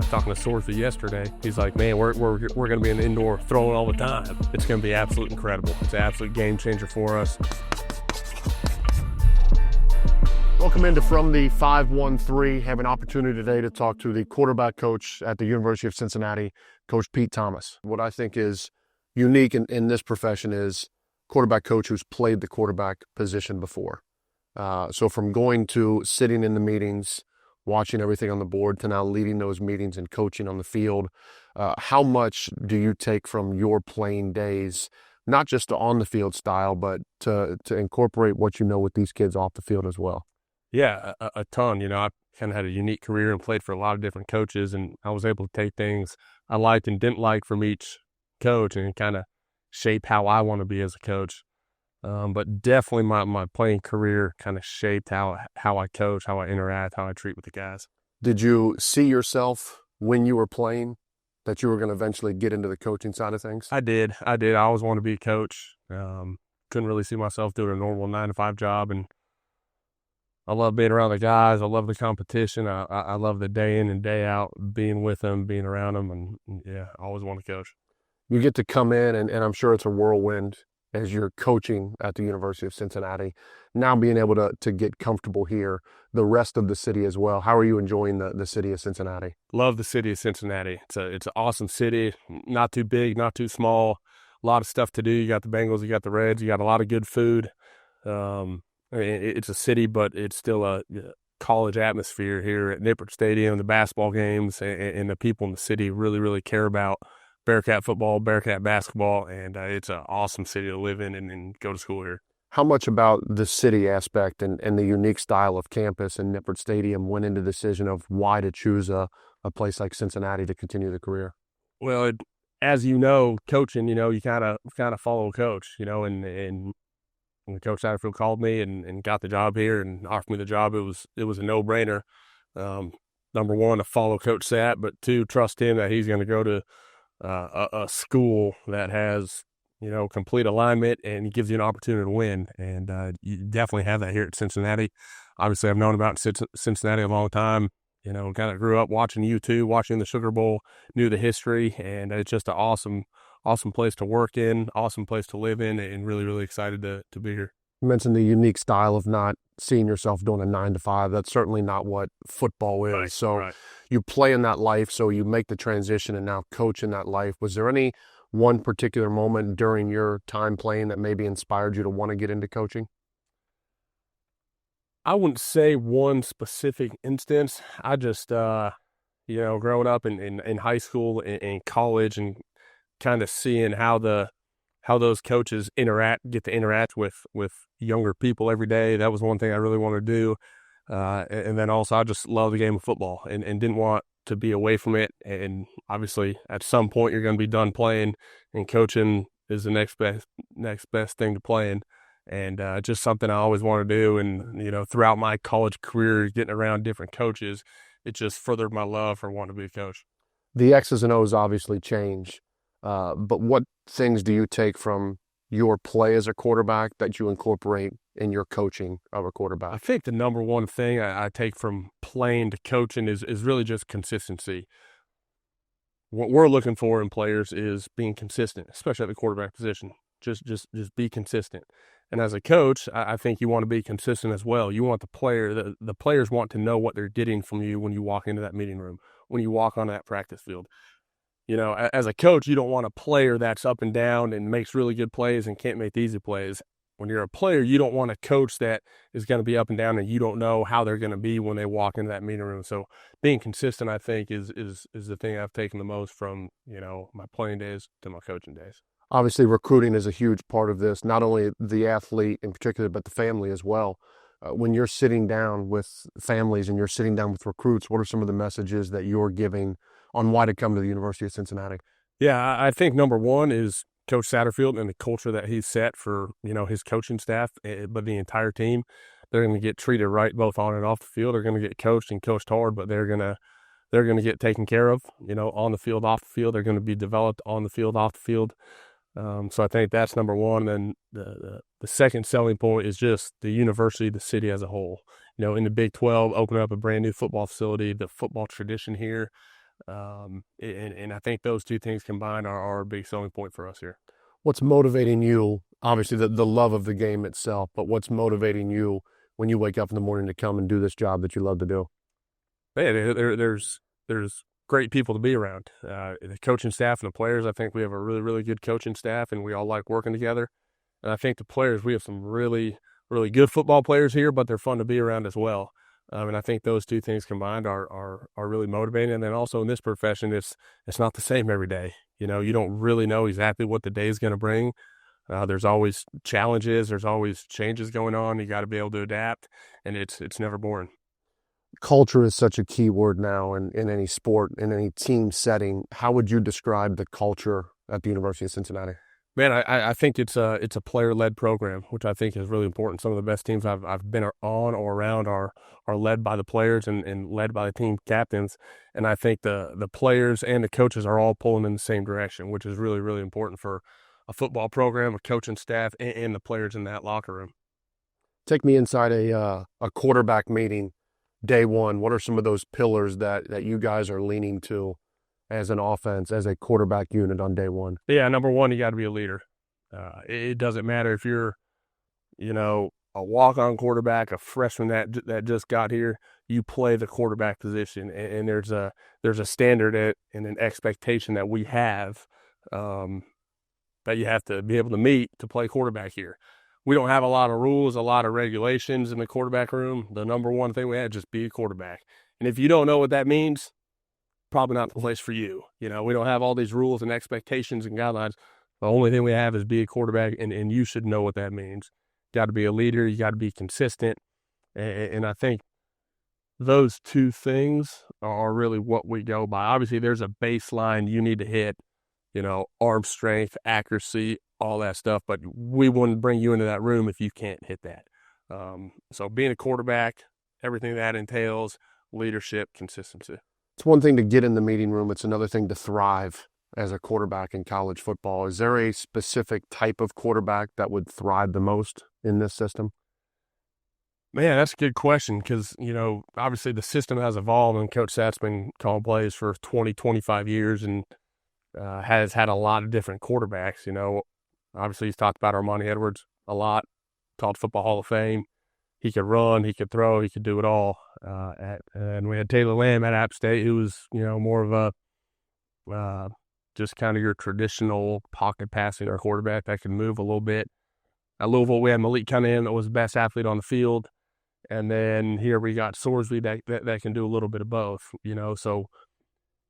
talking to Sorsby yesterday. He's like, man, we're going to be in the indoor throwing all the time. It's going to be absolutely incredible. It's an absolute game changer for us. Welcome into From the 513. Have an opportunity today to talk to the quarterback coach at the University of Cincinnati, Coach Pete Thomas. What I think is unique in this profession is quarterback coach who's played the quarterback position before. So from going to sitting in the meetings, watching everything on the board, to now leading those meetings and coaching on the field, how much do you take from your playing days, not just the on the field style, but to incorporate what you know with these kids off the field as well? Yeah, a ton. You know, I kind of had a unique career and played for a lot of different coaches, and I was able to take things I liked and didn't like from each coach and kind of shape how I want to be as a coach. But definitely my playing career kind of shaped how I coach, how I interact, how I treat with the guys. Did you see yourself when you were playing that you were going to eventually get into the coaching side of things? I did. I always wanted to be a coach. Couldn't really see myself doing a normal 9-to-5 job, and I love being around the guys. I love the competition. I love the day in and day out, being with them, being around them, and yeah, I always want to coach. You get to come in, and I'm sure it's a whirlwind as you're coaching at the University of Cincinnati. Now being able to get comfortable here, the rest of the city as well. How are you enjoying the city of Cincinnati? Love the city of Cincinnati. It's an awesome city, not too big, not too small. A lot of stuff to do. You got the Bengals, you got the Reds, you got a lot of good food. It's a city, but it's still a college atmosphere here at Nippert Stadium. The basketball games and the people in the city really, really care about Bearcat football, Bearcat basketball, and it's an awesome city to live in and go to school here. How much about the city aspect and the unique style of campus and Nippert Stadium went into the decision of why to choose a place like Cincinnati to continue the career? Well, as you know, coaching, you kind of follow a coach, and when Coach Satterfield called me and got the job here and offered me the job, it was a no-brainer. Number one, to follow Coach Sat, but two, trust him that he's going to go to a school that has, complete alignment and gives you an opportunity to win. And you definitely have that here at Cincinnati. Obviously, I've known about Cincinnati a long time. Kind of grew up watching U2, watching the Sugar Bowl, knew the history, and it's just an awesome place to work in, awesome place to live in, and really, really excited to be here. You mentioned the unique style of not seeing yourself doing a 9-to-5. That's certainly not what football is. Right, so right. You play in that life, so you make the transition and now coach in that life. Was there any one particular moment during your time playing that maybe inspired you to want to get into coaching? I wouldn't say one specific instance. I just, growing up in high school and college and kind of seeing how those coaches get to interact with younger people every day. That was one thing I really wanted to do. And then also I just love the game of football and didn't want to be away from it. And obviously at some point you're going to be done playing, and coaching is the next best thing to playing. And just something I always wanted to do. And, throughout my college career, getting around different coaches, it just furthered my love for wanting to be a coach. The X's and O's obviously change. But what things do you take from your play as a quarterback that you incorporate in your coaching of a quarterback? I think the number one thing I take from playing to coaching is really just consistency. What we're looking for in players is being consistent, especially at the quarterback position. Just be consistent. And as a coach, I think you want to be consistent as well. You want the players want to know what they're getting from you when you walk into that meeting room, when you walk on that practice field. As a coach, you don't want a player that's up and down and makes really good plays and can't make the easy plays. When you're a player, you don't want a coach that is going to be up and down and you don't know how they're going to be when they walk into that meeting room. So being consistent, I think, is the thing I've taken the most from, my playing days to my coaching days. Obviously, recruiting is a huge part of this, not only the athlete in particular, but the family as well. When you're sitting down with families and you're sitting down with recruits, what are some of the messages that you're giving on why to come to the University of Cincinnati? Yeah, I think number one is Coach Satterfield and the culture that he's set for, his coaching staff, but the entire team. They're going to get treated right both on and off the field. They're going to get coached and coached hard, but they're going to get taken care of, on the field, off the field. They're going to be developed on the field, off the field. So I think that's number one. And the second selling point is just the university, the city as a whole. In the Big 12, open up a brand new football facility, the football tradition here. And I think those two things combined are a big selling point for us here. What's motivating you? Obviously, the love of the game itself, but what's motivating you when you wake up in the morning to come and do this job that you love to do? Man, there's great people to be around. The coaching staff and the players, I think we have a really, really good coaching staff, and we all like working together. And I think the players, we have some really, really good football players here, but they're fun to be around as well. And I think those two things combined are really motivating. And then also in this profession, it's not the same every day. You know, you don't really know exactly what the day is going to bring. There's always challenges. There's always changes going on. You got to be able to adapt, and it's never boring. Culture is such a key word now in any sport, in any team setting. How would you describe the culture at the University of Cincinnati? Man, I think it's a player-led program, which I think is really important. Some of the best teams I've been on or around are led by the players and led by the team captains. And I think the players and the coaches are all pulling in the same direction, which is really, really important for a football program, a coaching staff, and the players in that locker room. Take me inside a quarterback meeting, day one. What are some of those pillars that you guys are leaning to as an offense, as a quarterback unit on day one? Yeah, number one, you got to be a leader. It doesn't matter if you're, a walk-on quarterback, a freshman that just got here. You play the quarterback position, and there's a standard and an expectation that we have that you have to be able to meet to play quarterback here. We don't have a lot of rules, a lot of regulations in the quarterback room. The number one thing we have is just be a quarterback. And if you don't know what that means, probably not the place for you. We don't have all these rules and expectations and guidelines. The only thing we have is be a quarterback, and you should know what that means. Got to be a leader. You got to be consistent. And I think those two things are really what we go by. Obviously, there's a baseline you need to hit, arm strength, accuracy, all that stuff. But we wouldn't bring you into that room if you can't hit that. So being a quarterback, everything that entails, leadership, consistency. It's one thing to get in the meeting room. It's another thing to thrive as a quarterback in college football. Is there a specific type of quarterback that would thrive the most in this system? Man, that's a good question because, obviously the system has evolved, and Coach Sat's been calling plays for 20, 25 years and has had a lot of different quarterbacks. Obviously he's talked about Armani Edwards a lot, College Football Hall of Fame. He could run, he could throw, he could do it all. And we had Taylor Lamb at App State, who was, more of a just kind of your traditional pocket passing or quarterback that can move a little bit. At Louisville, we had Malik Cunningham that was the best athlete on the field. And then here we got Sorsby that can do a little bit of both, So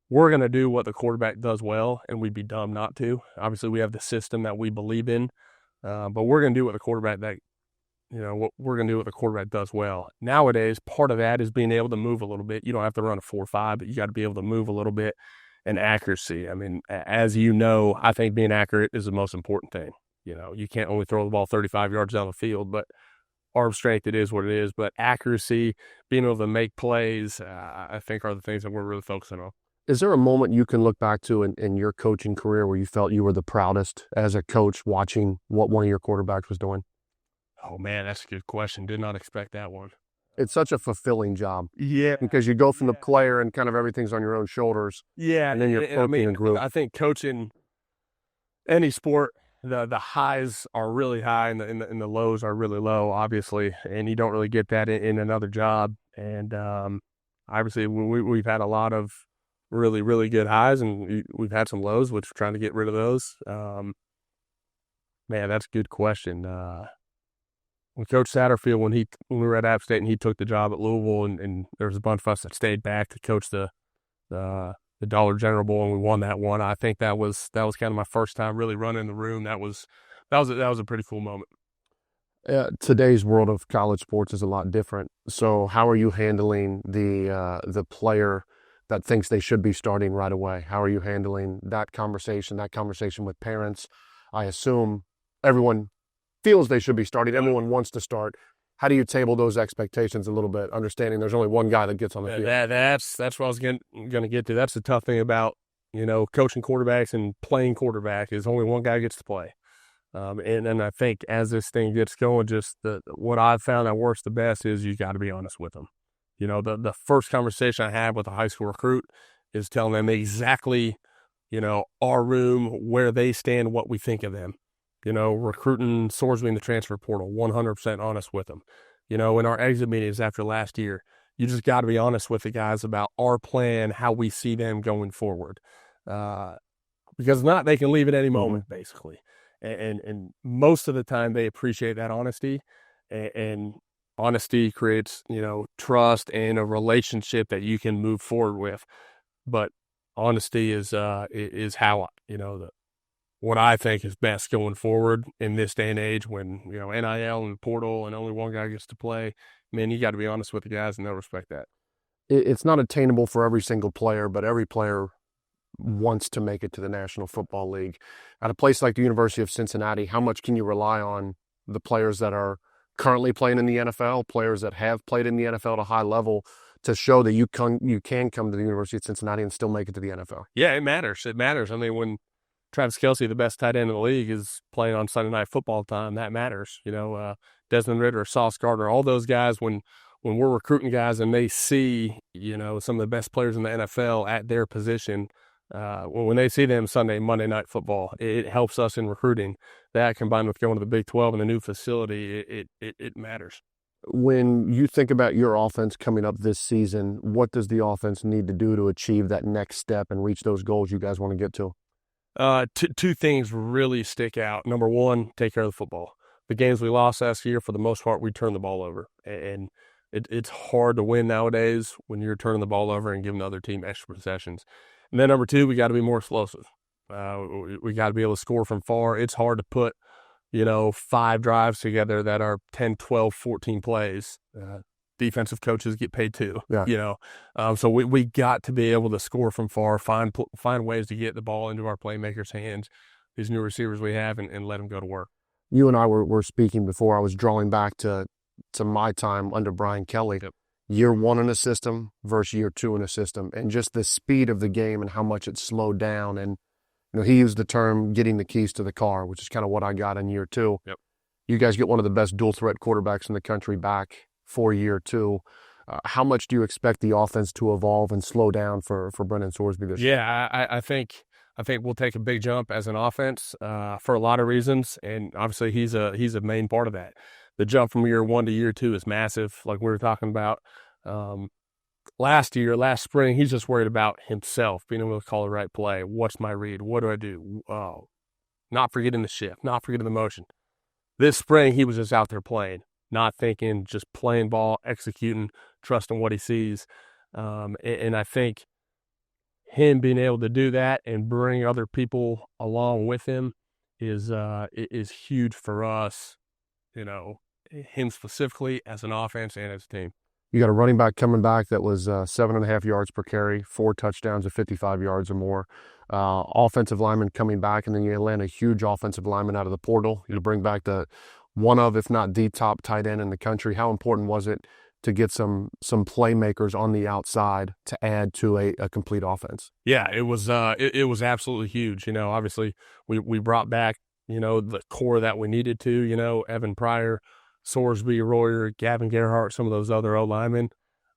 we're going to do what the quarterback does well, and we'd be dumb not to. Obviously, we have the system that we believe in, but we're going to do what the quarterback what we're going to do what the quarterback does well. Nowadays, part of that is being able to move a little bit. You don't have to run a 4.5, but you got to be able to move a little bit, and accuracy. I mean, as you know, I think being accurate is the most important thing. You can't only throw the ball 35 yards down the field, but arm strength, it is what it is. But accuracy, being able to make plays, I think are the things that we're really focusing on. Is there a moment you can look back to in your coaching career where you felt you were the proudest as a coach watching what one of your quarterbacks was doing? Oh, man, that's a good question. Did not expect that one. It's such a fulfilling job. Yeah. Because you go from the player and kind of everything's on your own shoulders. Yeah. And then you're coaching a group. I think coaching any sport, the highs are really high and the lows are really low, obviously. And you don't really get that in another job. And obviously we've had a lot of really, really good highs, and we've had some lows, which we're trying to get rid of those. Man, that's a good question. When Coach Satterfield, when we were at App State and he took the job at Louisville, and there was a bunch of us that stayed back to coach the Dollar General Bowl, and we won that one. I think that was kind of my first time really running the room. That was a pretty cool moment. Today's world of college sports is a lot different. So how are you handling the player that thinks they should be starting right away? How are you handling that conversation with parents? I assume everyone feels they should be starting. Everyone wants to start. How do you table those expectations a little bit, understanding there's only one guy that gets on the field? That's what I was going to get to. That's the tough thing about, coaching quarterbacks and playing quarterback is only one guy gets to play. And I think as this thing gets going, just what I've found that works the best is you got to be honest with them. The first conversation I had with a high school recruit is telling them exactly, our room, where they stand, what we think of them. Recruiting Sorsby in the transfer portal, 100% honest with them. In our exit meetings after last year, you just got to be honest with the guys about our plan, how we see them going forward. Because if not, they can leave at any moment, basically. And most of the time, they appreciate that honesty. And honesty creates, trust and a relationship that you can move forward with. But honesty is how, what I think is best going forward in this day and age when, NIL and the portal and only one guy gets to play. Man, you got to be honest with the guys and they'll respect that. It's not attainable for every single player, but every player wants to make it to the National Football League. At a place like the University of Cincinnati, how much can you rely on the players that are currently playing in the NFL, players that have played in the NFL at a high level, to show that you can come to the University of Cincinnati and still make it to the NFL? Yeah, it matters. It matters. I mean, when Travis Kelce, the best tight end in the league, is playing on Sunday Night Football time, that matters. Desmond Ridder, Sauce Gardner, all those guys, when we're recruiting guys and they see, some of the best players in the NFL at their position, when they see them Monday Night Football, it helps us in recruiting. That combined with going to the Big 12 and the new facility, it matters. When you think about your offense coming up this season, what does the offense need to do to achieve that next step and reach those goals you guys want to get to? Two things really stick out. Number one, take care of the football. The games we lost last year, for the most part, we turned the ball over. And it's hard to win nowadays when you're turning the ball over and giving the other team extra possessions. And then number two, we got to be more explosive. We got to be able to score from far. It's hard to put, 5 drives together that are 10, 12, 14 plays. Defensive coaches get paid too, so we got to be able to score from far, find ways to get the ball into our playmakers' hands, these new receivers we have, and let them go to work. You and I were speaking before. I was drawing back to my time under Brian Kelly. Yep. Year one in a system versus year two in a system, and just the speed of the game and how much it slowed down. And he used the term getting the keys to the car, which is kind of what I got in year two. Yep. You guys get one of the best dual threat quarterbacks in the country back for year two. How much do you expect the offense to evolve and slow down for Brennan Sorsby this year? Yeah, I think we'll take a big jump as an offense for a lot of reasons, and obviously he's a main part of that. The jump from year one to year two is massive, like we were talking about. Last spring, he's just worried about himself, being able to call the right play. What's my read? What do I do? Not forgetting the shift, not forgetting the motion. This spring, he was just out there playing, not thinking, just playing ball, executing, trusting what he sees. And I think him being able to do that and bring other people along with him is huge for us, him specifically as an offense and as a team. You got a running back coming back that was 7.5 yards per carry, 4 touchdowns at 55 yards or more. Offensive lineman coming back, and then you land a huge offensive lineman out of the portal. You bring back one of, if not the top tight end in the country. How important was it to get some playmakers on the outside to add to a complete offense? Yeah, it was absolutely huge. Obviously we brought back, the core that we needed to, Evan Pryor, Sorsby, Royer, Gavin Gerhardt, some of those other O-linemen.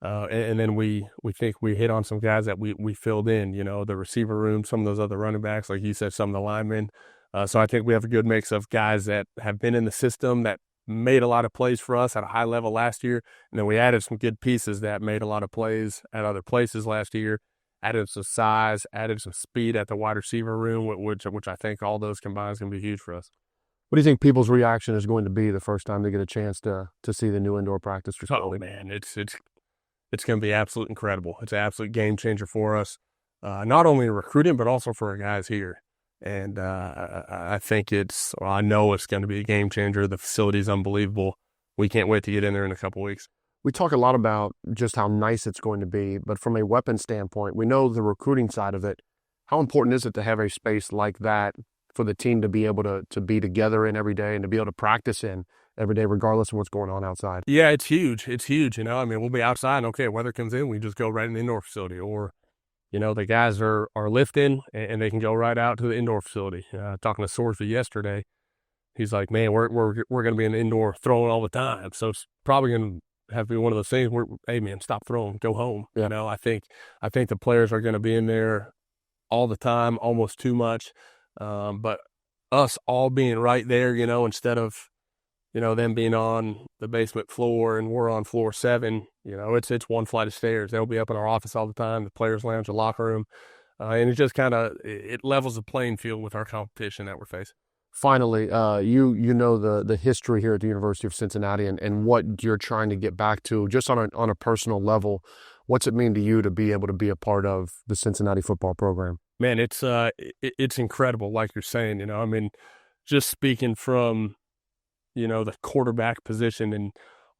And then we think we hit on some guys that we filled in, the receiver room, some of those other running backs, like you said, some of the linemen. So I think we have a good mix of guys that have been in the system that made a lot of plays for us at a high level last year. And then we added some good pieces that made a lot of plays at other places last year, added some size, added some speed at the wide receiver room, which I think all those combined is going to be huge for us. What do you think people's reaction is going to be the first time they get a chance to see the new indoor practice facility? Oh, man, it's going to be absolutely incredible. It's an absolute game changer for us, not only in recruiting, but also for our guys here. And I know it's going to be a game changer. The facility is unbelievable. We can't wait to get in there in a couple weeks. We talk a lot about just how nice it's going to be, but from a weapon standpoint, we know the recruiting side of it. How important is it to have a space like that for the team to be able to be together in every day and to be able to practice in every day, regardless of what's going on outside? Yeah, it's huge. It's huge. We'll be outside and okay, weather comes in, we just go right in the indoor facility, or, the guys are lifting and they can go right out to the indoor facility. Talking to Sorsby yesterday, he's like, man, we're going to be in the indoor throwing all the time. So it's probably going to have to be one of those things where, hey man, stop throwing, go home. Yeah. You know, I think the players are going to be in there all the time, almost too much. But us all being right there, you know, instead of, you know, them being on the basement floor and we're on floor 7, you know, it's one flight of stairs. They'll be up in our office all the time, the players' lounge, the locker room. And it just kind of it levels the playing field with our competition that we're facing. Finally, you know the history here at the University of Cincinnati and what you're trying to get back to, just on a personal level. What's it mean to you to be able to be a part of the Cincinnati football program? Man, it's incredible, like you're saying. You know, I mean, just speaking from, you know, the quarterback position and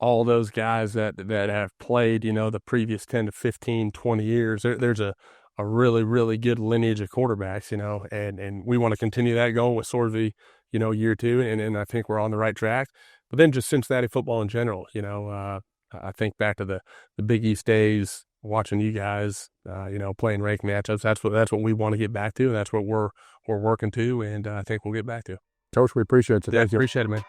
all those guys that have played, you know, the previous 10 to 15, 20 years, there's a really, really good lineage of quarterbacks, you know, and we want to continue that going with Sorsby, you know, year 2, and I think we're on the right track. But then just Cincinnati football in general, you know, I think back to the Big East days, watching you guys, you know, playing ranked matchups. That's what we want to get back to, and that's what we're working to, and I think we'll get back to. Coach, we appreciate it. Yeah, Thank you. appreciate it, man.